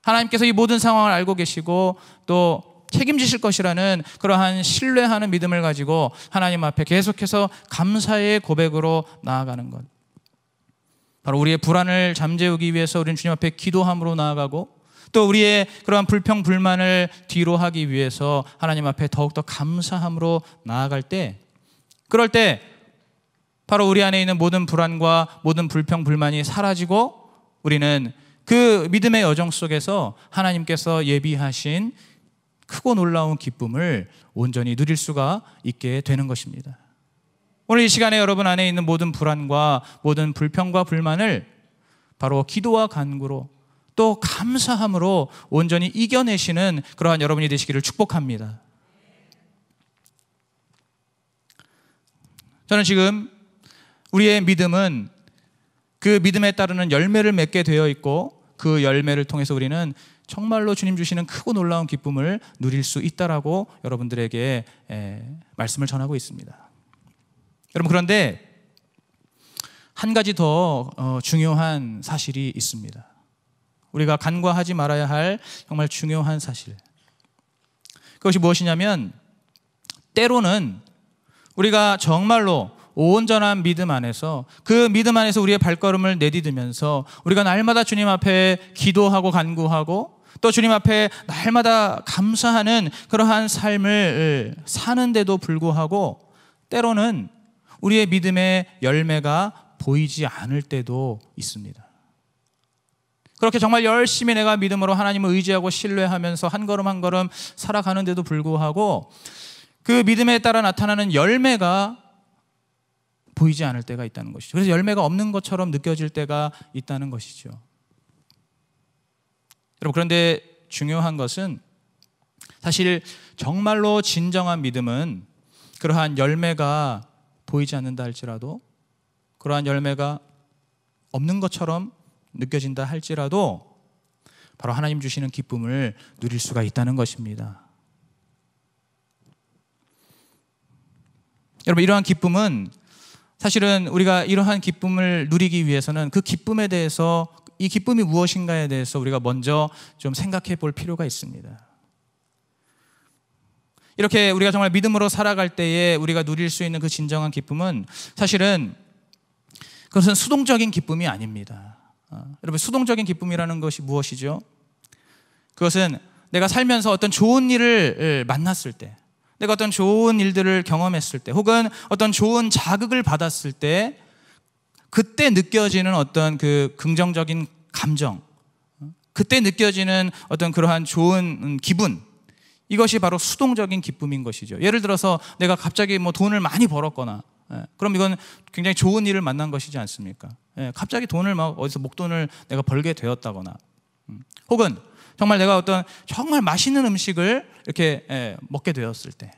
Speaker 1: 하나님께서 이 모든 상황을 알고 계시고 또 책임지실 것이라는 그러한 신뢰하는 믿음을 가지고 하나님 앞에 계속해서 감사의 고백으로 나아가는 것. 바로 우리의 불안을 잠재우기 위해서 우리는 주님 앞에 기도함으로 나아가고, 또 우리의 그러한 불평 불만을 뒤로 하기 위해서 하나님 앞에 더욱더 감사함으로 나아갈 때, 그럴 때 바로 우리 안에 있는 모든 불안과 모든 불평 불만이 사라지고 우리는 그 믿음의 여정 속에서 하나님께서 예비하신 크고 놀라운 기쁨을 온전히 누릴 수가 있게 되는 것입니다. 오늘 이 시간에 여러분 안에 있는 모든 불안과 모든 불평과 불만을 바로 기도와 간구로 또 감사함으로 온전히 이겨내시는 그러한 여러분이 되시기를 축복합니다. 저는 지금 우리의 믿음은 그 믿음에 따르는 열매를 맺게 되어 있고, 그 열매를 통해서 우리는 정말로 주님 주시는 크고 놀라운 기쁨을 누릴 수 있다라고 여러분들에게 말씀을 전하고 있습니다. 여러분, 그런데 한 가지 더 중요한 사실이 있습니다. 우리가 간과하지 말아야 할 정말 중요한 사실, 그것이 무엇이냐면, 때로는 우리가 정말로 온전한 믿음 안에서, 그 믿음 안에서 우리의 발걸음을 내디디면서 우리가 날마다 주님 앞에 기도하고 간구하고 또 주님 앞에 날마다 감사하는 그러한 삶을 사는데도 불구하고 때로는 우리의 믿음의 열매가 보이지 않을 때도 있습니다. 그렇게 정말 열심히 내가 믿음으로 하나님을 의지하고 신뢰하면서 한 걸음 한 걸음 살아가는데도 불구하고 그 믿음에 따라 나타나는 열매가 보이지 않을 때가 있다는 것이죠. 그래서 열매가 없는 것처럼 느껴질 때가 있다는 것이죠. 여러분, 그런데 중요한 것은 사실 정말로 진정한 믿음은 그러한 열매가 보이지 않는다 할지라도, 그러한 열매가 없는 것처럼 느껴진다 할지라도 바로 하나님 주시는 기쁨을 누릴 수가 있다는 것입니다. 여러분, 이러한 기쁨은 사실은 우리가 이러한 기쁨을 누리기 위해서는 그 기쁨에 대해서, 이 기쁨이 무엇인가에 대해서 우리가 먼저 좀 생각해 볼 필요가 있습니다. 이렇게 우리가 정말 믿음으로 살아갈 때에 우리가 누릴 수 있는 그 진정한 기쁨은 사실은 그것은 수동적인 기쁨이 아닙니다. 여러분, 수동적인 기쁨이라는 것이 무엇이죠? 그것은 내가 살면서 어떤 좋은 일을 만났을 때, 내가 어떤 좋은 일들을 경험했을 때, 혹은 어떤 좋은 자극을 받았을 때, 그때 느껴지는 어떤 그 긍정적인 감정, 그때 느껴지는 어떤 그러한 좋은 기분, 이것이 바로 수동적인 기쁨인 것이죠. 예를 들어서 내가 갑자기 뭐 돈을 많이 벌었거나, 그럼 이건 굉장히 좋은 일을 만난 것이지 않습니까? 갑자기 돈을 막 어디서 목돈을 내가 벌게 되었다거나, 혹은 정말 내가 어떤 정말 맛있는 음식을 이렇게 먹게 되었을 때,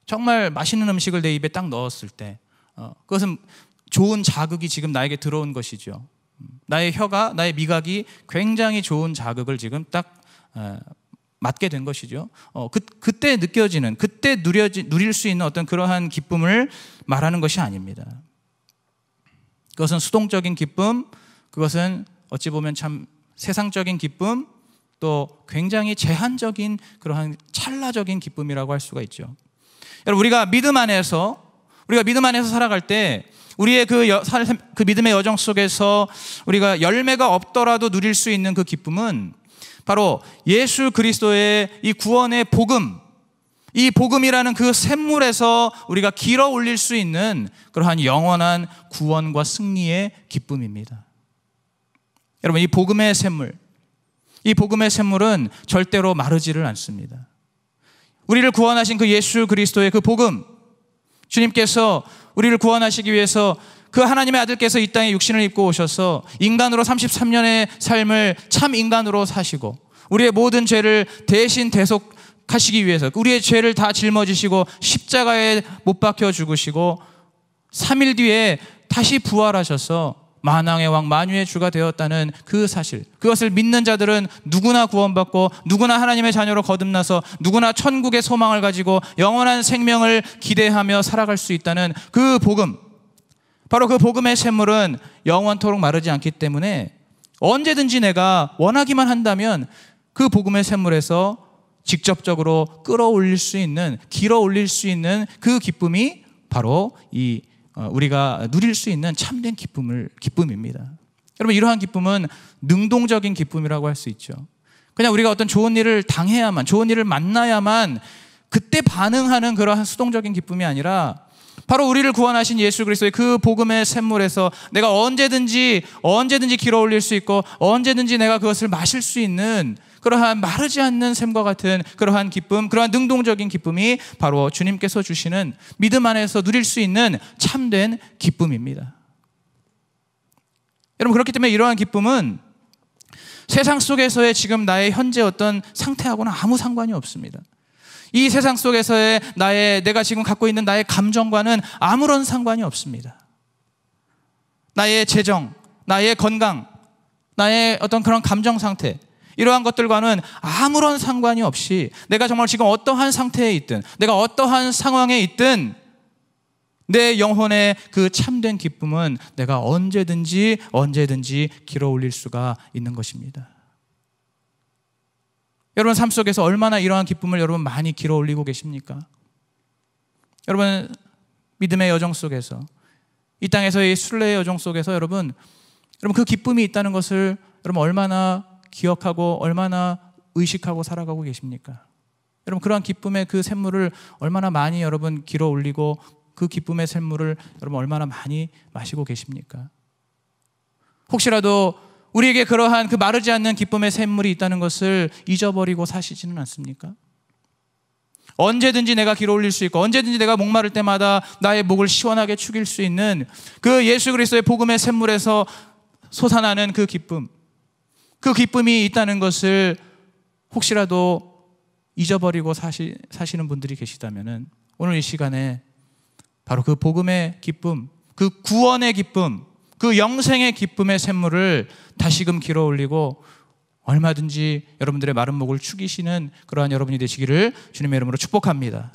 Speaker 1: 정말 맛있는 음식을 내 입에 딱 넣었을 때, 그것은 좋은 자극이 지금 나에게 들어온 것이죠. 나의 혀가, 나의 미각이 굉장히 좋은 자극을 지금 딱 맞게 된 것이죠. 그때 느껴지는, 그때 누릴 수 있는 어떤 그러한 기쁨을 말하는 것이 아닙니다. 그것은 수동적인 기쁨, 그것은 어찌 보면 참 세상적인 기쁨, 또 굉장히 제한적인 그러한 찰나적인 기쁨이라고 할 수가 있죠. 여러분, 우리가 믿음 안에서 살아갈 때 우리의 그 믿음의 여정 속에서 우리가 열매가 없더라도 누릴 수 있는 그 기쁨은 바로 예수 그리스도의 이 구원의 복음, 이 복음이라는 그 샘물에서 우리가 길어 올릴 수 있는 그러한 영원한 구원과 승리의 기쁨입니다. 여러분, 이 복음의 샘물은 절대로 마르지를 않습니다. 우리를 구원하신 그 예수 그리스도의 그 복음, 주님께서 우리를 구원하시기 위해서 그 하나님의 아들께서 이 땅에 육신을 입고 오셔서 인간으로 33년의 삶을 참 인간으로 사시고 우리의 모든 죄를 대신 대속하시기 위해서 우리의 죄를 다 짊어지시고 십자가에 못 박혀 죽으시고 3일 뒤에 다시 부활하셔서 만왕의 왕 만유의 주가 되었다는 그 사실, 그것을 믿는 자들은 누구나 구원받고 누구나 하나님의 자녀로 거듭나서 누구나 천국의 소망을 가지고 영원한 생명을 기대하며 살아갈 수 있다는 그 복음, 바로 그 복음의 샘물은 영원토록 마르지 않기 때문에 언제든지 내가 원하기만 한다면 그 복음의 샘물에서 직접적으로 끌어올릴 수 있는, 길어 올릴 수 있는 그 기쁨이 바로 우리가 누릴 수 있는 참된 기쁨입니다. 여러분, 이러한 기쁨은 능동적인 기쁨이라고 할 수 있죠. 그냥 우리가 어떤 좋은 일을 당해야만, 좋은 일을 만나야만 그때 반응하는 그러한 수동적인 기쁨이 아니라 바로 우리를 구원하신 예수 그리스도의 그 복음의 샘물에서 내가 언제든지 길어 올릴 수 있고 언제든지 내가 그것을 마실 수 있는 그러한 마르지 않는 샘과 같은 그러한 기쁨, 그러한 능동적인 기쁨이 바로 주님께서 주시는 믿음 안에서 누릴 수 있는 참된 기쁨입니다. 여러분, 그렇기 때문에 이러한 기쁨은 세상 속에서의 지금 나의 현재 어떤 상태하고는 아무 상관이 없습니다. 이 세상 속에서의 내가 지금 갖고 있는 나의 감정과는 아무런 상관이 없습니다. 나의 재정, 나의 건강, 나의 어떤 그런 감정 상태, 이러한 것들과는 아무런 상관이 없이 내가 정말 지금 어떠한 상태에 있든 내가 어떠한 상황에 있든 내 영혼의 그 참된 기쁨은 내가 언제든지 길어 올릴 수가 있는 것입니다. 여러분, 삶 속에서 얼마나 이러한 기쁨을 여러분 많이 길어 올리고 계십니까? 여러분, 믿음의 여정 속에서, 이 땅에서의 순례의 여정 속에서 여러분 그 기쁨이 있다는 것을 여러분 얼마나 기억하고 얼마나 의식하고 살아가고 계십니까? 여러분, 그러한 기쁨의 그 샘물을 얼마나 많이 여러분 길어 올리고 그 기쁨의 샘물을 여러분 얼마나 많이 마시고 계십니까? 혹시라도 우리에게 그러한 그 마르지 않는 기쁨의 샘물이 있다는 것을 잊어버리고 사시지는 않습니까? 언제든지 내가 길어 올릴 수 있고 언제든지 내가 목마를 때마다 나의 목을 시원하게 축일 수 있는 그 예수 그리스도의 복음의 샘물에서 솟아나는 그 기쁨이 있다는 것을 혹시라도 잊어버리고 사시는 분들이 계시다면 오늘 이 시간에 바로 그 복음의 기쁨, 그 구원의 기쁨, 그 영생의 기쁨의 샘물을 다시금 길어 올리고 얼마든지 여러분들의 마른 목을 축이시는 그러한 여러분이 되시기를 주님의 이름으로 축복합니다.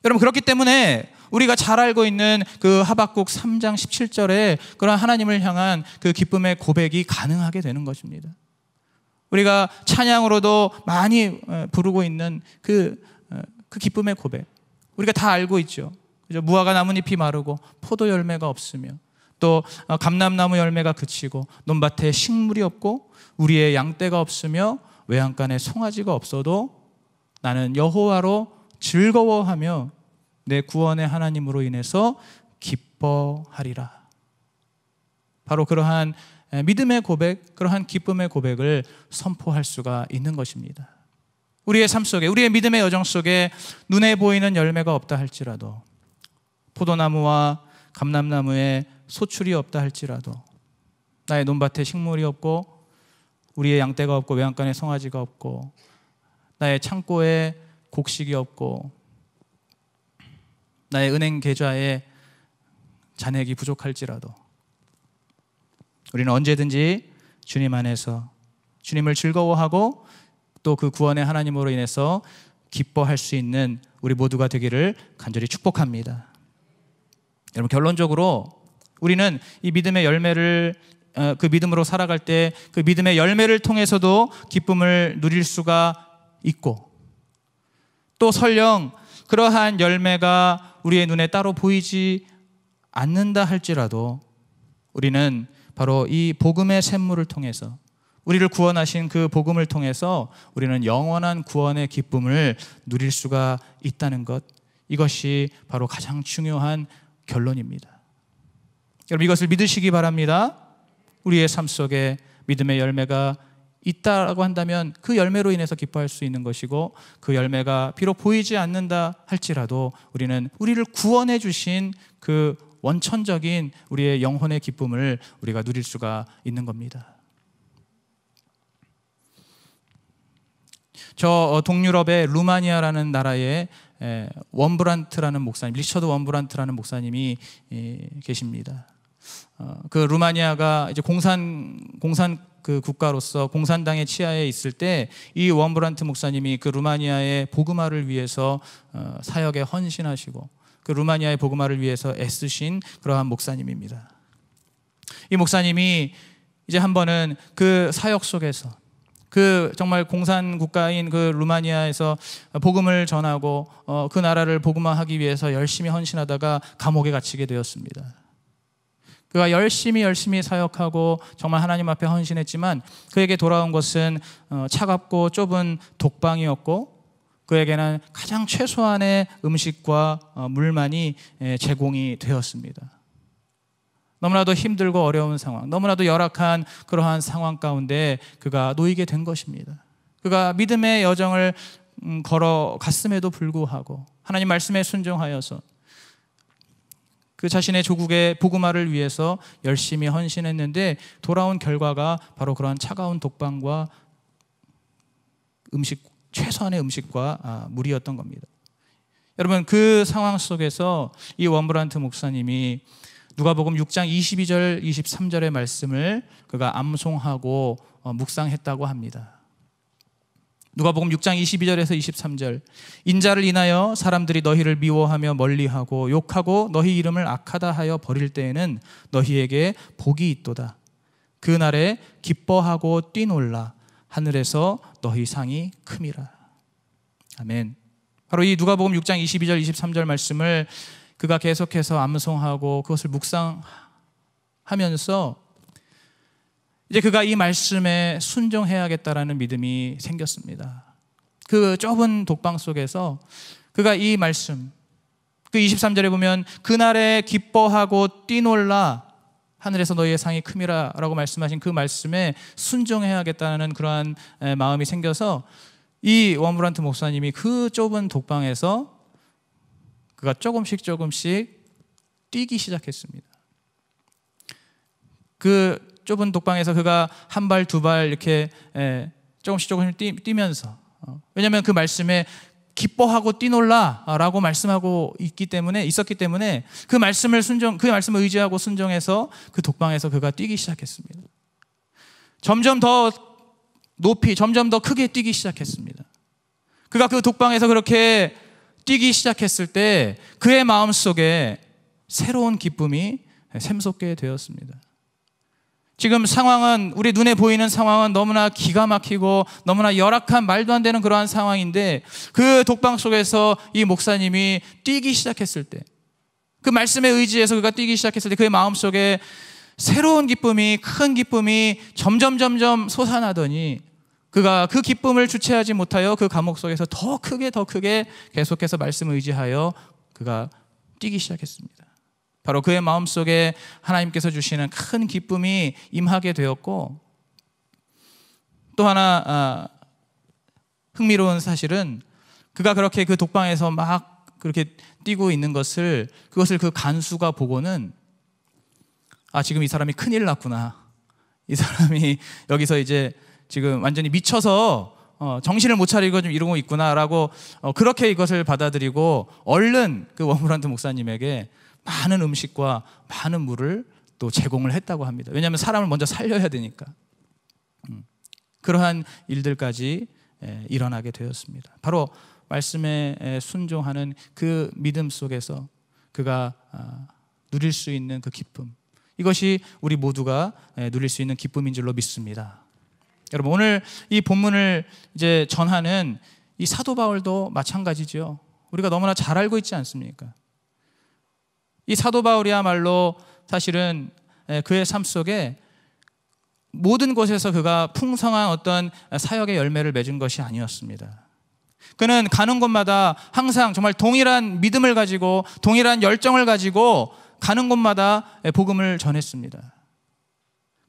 Speaker 1: 여러분, 그렇기 때문에 우리가 잘 알고 있는 그 하박국 3장 17절에 그런 하나님을 향한 그 기쁨의 고백이 가능하게 되는 것입니다. 우리가 찬양으로도 많이 부르고 있는 그 기쁨의 고백, 우리가 다 알고 있죠. 그죠? 무화과 나뭇잎이 마르고 포도 열매가 없으며 또 감람나무 열매가 그치고 논밭에 식물이 없고 우리의 양떼가 없으며 외양간에 송아지가 없어도 나는 여호와로 즐거워하며 내 구원의 하나님으로 인해서 기뻐하리라. 바로 그러한 믿음의 고백, 그러한 기쁨의 고백을 선포할 수가 있는 것입니다. 우리의 삶 속에, 우리의 믿음의 여정 속에 눈에 보이는 열매가 없다 할지라도, 포도나무와 감람나무에 소출이 없다 할지라도, 나의 논밭에 식물이 없고 우리의 양떼가 없고 외양간에 송아지가 없고 나의 창고에 곡식이 없고 나의 은행 계좌에 잔액이 부족할지라도 우리는 언제든지 주님 안에서 주님을 즐거워하고 또 그 구원의 하나님으로 인해서 기뻐할 수 있는 우리 모두가 되기를 간절히 축복합니다. 여러분, 결론적으로 우리는 이 믿음의 열매를 그 믿음으로 살아갈 때 그 믿음의 열매를 통해서도 기쁨을 누릴 수가 있고, 또 설령 그러한 열매가 우리의 눈에 따로 보이지 않는다 할지라도 우리는 바로 이 복음의 샘물을 통해서, 우리를 구원하신 그 복음을 통해서 우리는 영원한 구원의 기쁨을 누릴 수가 있다는 것, 이것이 바로 가장 중요한 결론입니다. 여러분, 이것을 믿으시기 바랍니다. 우리의 삶 속에 믿음의 열매가 있다라고 한다면 그 열매로 인해서 기뻐할 수 있는 것이고, 그 열매가 비록 보이지 않는다 할지라도 우리는 우리를 구원해 주신 그 원천적인 우리의 영혼의 기쁨을 우리가 누릴 수가 있는 겁니다. 저 동유럽의 루마니아라는 나라에 원브란트라는 목사님, 리처드 원브란트라는 목사님이 계십니다. 그 루마니아가 이제 공산 그 국가로서 공산당의 치하에 있을 때 이 원브란트 목사님이 그 루마니아의 복음화를 위해서 사역에 헌신하시고 그 루마니아의 복음화를 위해서 애쓰신 그러한 목사님입니다. 이 목사님이 이제 한 번은 그 사역 속에서 그 정말 공산 국가인 그 루마니아에서 복음을 전하고 그 나라를 복음화하기 위해서 열심히 헌신하다가 감옥에 갇히게 되었습니다. 그가 열심히 사역하고 정말 하나님 앞에 헌신했지만 그에게 돌아온 것은 차갑고 좁은 독방이었고, 그에게는 가장 최소한의 음식과 물만이 제공이 되었습니다. 너무나도 힘들고 어려운 상황, 너무나도 열악한 그러한 상황 가운데 그가 놓이게 된 것입니다. 그가 믿음의 여정을 걸어갔음에도 불구하고 하나님 말씀에 순종하여서 그 자신의 조국의 복음화를 위해서 열심히 헌신했는데 돌아온 결과가 바로 그러한 차가운 독방과 최소한의 음식과 물이었던 겁니다. 여러분, 그 상황 속에서 이 원브란트 목사님이 누가복음 6장 22절 23절의 말씀을 그가 암송하고 묵상했다고 합니다. 누가복음 6장 22절에서 23절, 인자를 인하여 사람들이 너희를 미워하며 멀리하고 욕하고 너희 이름을 악하다 하여 버릴 때에는 너희에게 복이 있도다. 그날에 기뻐하고 뛰놀라. 하늘에서 너희 상이 큼이라. 아멘. 바로 이 누가복음 6장 22절 23절 말씀을 그가 계속해서 암송하고 그것을 묵상하면서 이제 그가 이 말씀에 순종해야겠다라는 믿음이 생겼습니다. 그 좁은 독방 속에서 그가 이 말씀, 그 23절에 보면 그날에 기뻐하고 뛰놀라 하늘에서 너희의 상이 큼이라 라고 말씀하신 그 말씀에 순종해야겠다는 그러한 마음이 생겨서 이 원브란트 목사님이 그 좁은 독방에서 그가 조금씩 뛰기 시작했습니다. 그 좁은 독방에서 그가 한 발, 두 발 이렇게 조금씩 뛰면서, 왜냐하면 그 말씀에 기뻐하고 뛰놀라라고 말씀하고 있었기 때문에 그 말씀을 의지하고 순종해서 그 독방에서 그가 뛰기 시작했습니다. 점점 더 높이, 점점 더 크게 뛰기 시작했습니다. 그가 그 독방에서 그렇게 뛰기 시작했을 때 그의 마음속에 새로운 기쁨이 샘솟게 되었습니다. 지금 상황은, 우리 눈에 보이는 상황은 너무나 기가 막히고 너무나 열악한 말도 안 되는 그러한 상황인데 그 독방 속에서 이 목사님이 뛰기 시작했을 때, 그 말씀에 의지해서 그가 뛰기 시작했을 때 그의 마음속에 새로운 기쁨이, 큰 기쁨이 점점 솟아나더니 그가 그 기쁨을 주체하지 못하여 그 감옥 속에서 더 크게 계속해서 말씀을 의지하여 그가 뛰기 시작했습니다. 바로 그의 마음속에 하나님께서 주시는 큰 기쁨이 임하게 되었고, 또 하나 흥미로운 사실은 그가 그렇게 그 독방에서 막 그렇게 뛰고 있는 그것을 그 간수가 보고는 지금 이 사람이 큰일 났구나, 이 사람이 여기서 이제 지금 완전히 미쳐서 정신을 못 차리고 좀 이러고 있구나라고 그렇게 이것을 받아들이고 얼른 그 워무란트 목사님에게 많은 음식과 많은 물을 또 제공을 했다고 합니다. 왜냐하면 사람을 먼저 살려야 되니까. 그러한 일들까지 일어나게 되었습니다. 바로 말씀에 순종하는 그 믿음 속에서 그가 누릴 수 있는 그 기쁨, 이것이 우리 모두가 누릴 수 있는 기쁨인 줄로 믿습니다. 여러분, 오늘 이 본문을 이제 전하는 이 사도 바울도 마찬가지죠. 우리가 너무나 잘 알고 있지 않습니까? 이 사도 바울이야말로 사실은 그의 삶 속에 모든 곳에서 그가 풍성한 어떤 사역의 열매를 맺은 것이 아니었습니다. 그는 가는 곳마다 항상 정말 동일한 믿음을 가지고 동일한 열정을 가지고 가는 곳마다 복음을 전했습니다.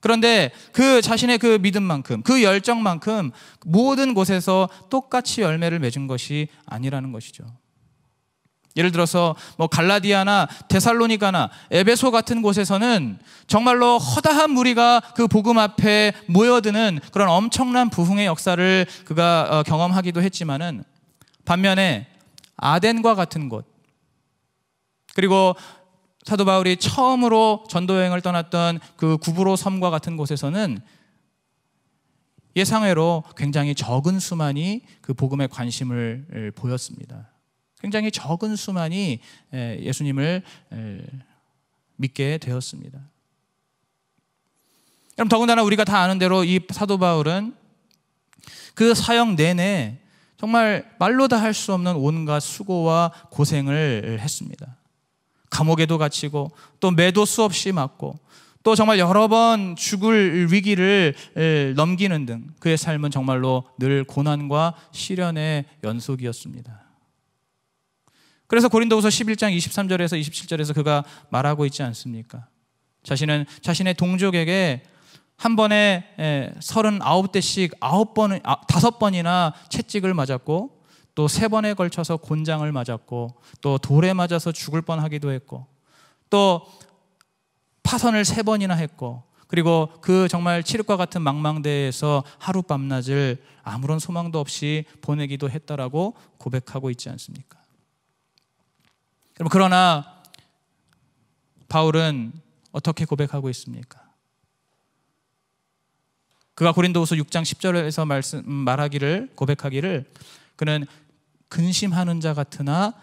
Speaker 1: 그런데 그 자신의 그 믿음만큼, 그 열정만큼 모든 곳에서 똑같이 열매를 맺은 것이 아니라는 것이죠. 예를 들어서 갈라디아나 데살로니가나 에베소 같은 곳에서는 정말로 허다한 무리가 그 복음 앞에 모여드는 그런 엄청난 부흥의 역사를 그가 경험하기도 했지만은, 반면에 아덴과 같은 곳, 그리고 사도 바울이 처음으로 전도 여행을 떠났던 그 구브로 섬과 같은 곳에서는 예상외로 굉장히 적은 수만이 그 복음에 관심을 보였습니다. 굉장히 적은 수만이 예수님을 믿게 되었습니다. 그럼 더군다나 우리가 다 아는 대로 이 사도 바울은 그 사역 내내 정말 말로 다 할 수 없는 온갖 수고와 고생을 했습니다. 감옥에도 갇히고 또 매도 수없이 맞고 또 정말 여러 번 죽을 위기를 넘기는 등 그의 삶은 정말로 늘 고난과 시련의 연속이었습니다. 그래서 고린도후서 11장 23절에서 27절에서 그가 말하고 있지 않습니까? 자신은 자신의 동족에게 한 번에 39대씩 5번이나 채찍을 맞았고 또 3번에 걸쳐서 곤장을 맞았고 또 돌에 맞아서 죽을 뻔하기도 했고 또 파선을 3번이나 했고, 그리고 그 정말 칠흑과 같은 망망대에서 하루 밤낮을 아무런 소망도 없이 보내기도 했다라고 고백하고 있지 않습니까? 그러나 바울은 어떻게 고백하고 있습니까? 그가 고린도후서 6장 10절에서 고백하기를 그는 근심하는 자 같으나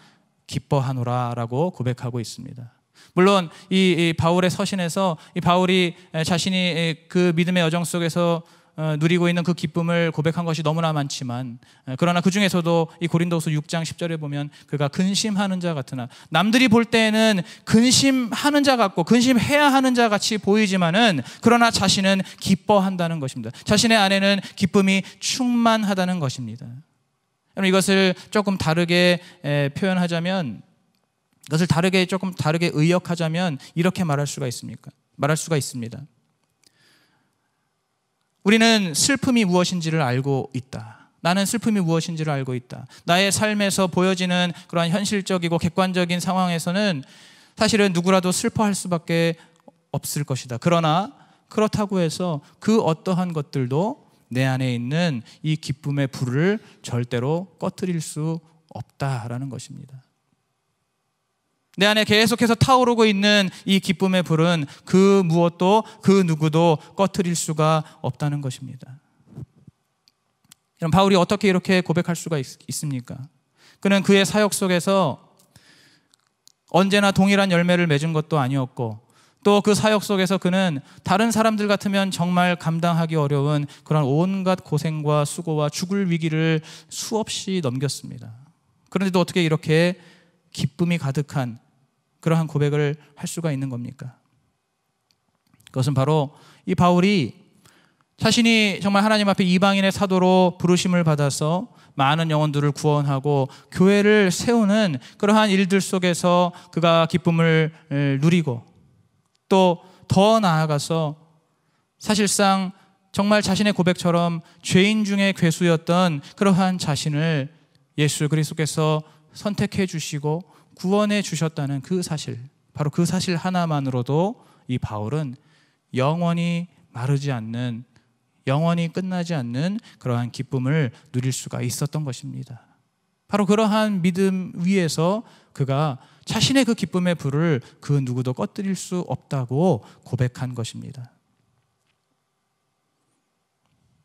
Speaker 1: 기뻐하노라 라고 고백하고 있습니다. 물론 이 바울의 서신에서 이 바울이 자신이 그 믿음의 여정 속에서 누리고 있는 그 기쁨을 고백한 것이 너무나 많지만, 그러나 그 중에서도 이 고린도후서 6장 10절에 보면 그가 근심하는 자 같으나, 남들이 볼 때에는 근심하는 자 같고 근심해야 하는 자 같이 보이지만은 그러나 자신은 기뻐한다는 것입니다. 자신의 안에는 기쁨이 충만하다는 것입니다. 이것을 조금 다르게 표현하자면, 이것을 조금 다르게 의역하자면 이렇게 말할 수가 있습니다. 우리는 슬픔이 무엇인지를 알고 있다. 나는 슬픔이 무엇인지를 알고 있다. 나의 삶에서 보여지는 그러한 현실적이고 객관적인 상황에서는 사실은 누구라도 슬퍼할 수밖에 없을 것이다. 그러나 그렇다고 해서 그 어떠한 것들도 내 안에 있는 이 기쁨의 불을 절대로 꺼뜨릴 수 없다라는 것입니다. 내 안에 계속해서 타오르고 있는 이 기쁨의 불은 그 무엇도 그 누구도 꺼뜨릴 수가 없다는 것입니다. 그럼 바울이 어떻게 이렇게 고백할 수가 있습니까? 그는 그의 사역 속에서 언제나 동일한 열매를 맺은 것도 아니었고, 또 그 사역 속에서 그는 다른 사람들 같으면 정말 감당하기 어려운 그런 온갖 고생과 수고와 죽을 위기를 수없이 넘겼습니다. 그런데도 어떻게 이렇게 기쁨이 가득한 그러한 고백을 할 수가 있는 겁니까? 그것은 바로 이 바울이 자신이 정말 하나님 앞에 이방인의 사도로 부르심을 받아서 많은 영혼들을 구원하고 교회를 세우는 그러한 일들 속에서 그가 기쁨을 누리고, 또 더 나아가서 사실상 정말 자신의 고백처럼 죄인 중에 괴수였던 그러한 자신을 예수 그리스도께서 선택해 주시고 구원해 주셨다는 그 사실, 바로 그 사실 하나만으로도 이 바울은 영원히 마르지 않는, 영원히 끝나지 않는 그러한 기쁨을 누릴 수가 있었던 것입니다. 바로 그러한 믿음 위에서 그가 자신의 그 기쁨의 불을 그 누구도 꺼뜨릴 수 없다고 고백한 것입니다.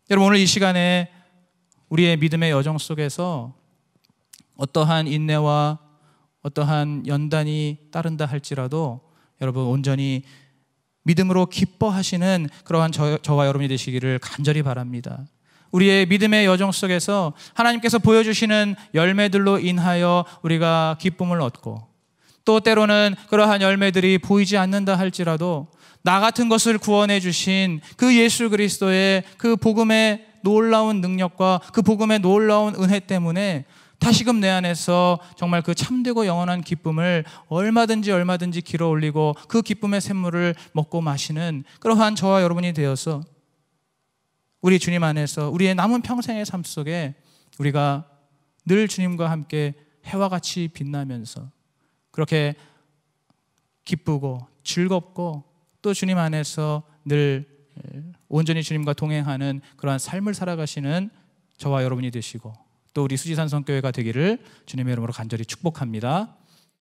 Speaker 1: 여러분, 오늘 이 시간에 우리의 믿음의 여정 속에서 어떠한 인내와 어떠한 연단이 따른다 할지라도 여러분 온전히 믿음으로 기뻐하시는 그러한 저와 여러분이 되시기를 간절히 바랍니다. 우리의 믿음의 여정 속에서 하나님께서 보여주시는 열매들로 인하여 우리가 기쁨을 얻고, 또 때로는 그러한 열매들이 보이지 않는다 할지라도 나 같은 것을 구원해 주신 그 예수 그리스도의 그 복음의 놀라운 능력과 그 복음의 놀라운 은혜 때문에 다시금 내 안에서 정말 그 참되고 영원한 기쁨을 얼마든지 길어 올리고 그 기쁨의 샘물을 먹고 마시는 그러한 저와 여러분이 되어서 우리 주님 안에서 우리의 남은 평생의 삶 속에 우리가 늘 주님과 함께 해와 같이 빛나면서 그렇게 기쁘고 즐겁고 또 주님 안에서 늘 온전히 주님과 동행하는 그러한 삶을 살아가시는 저와 여러분이 되시고 또 우리 수지산 성교회가 되기를 주님의 이름으로 간절히 축복합니다.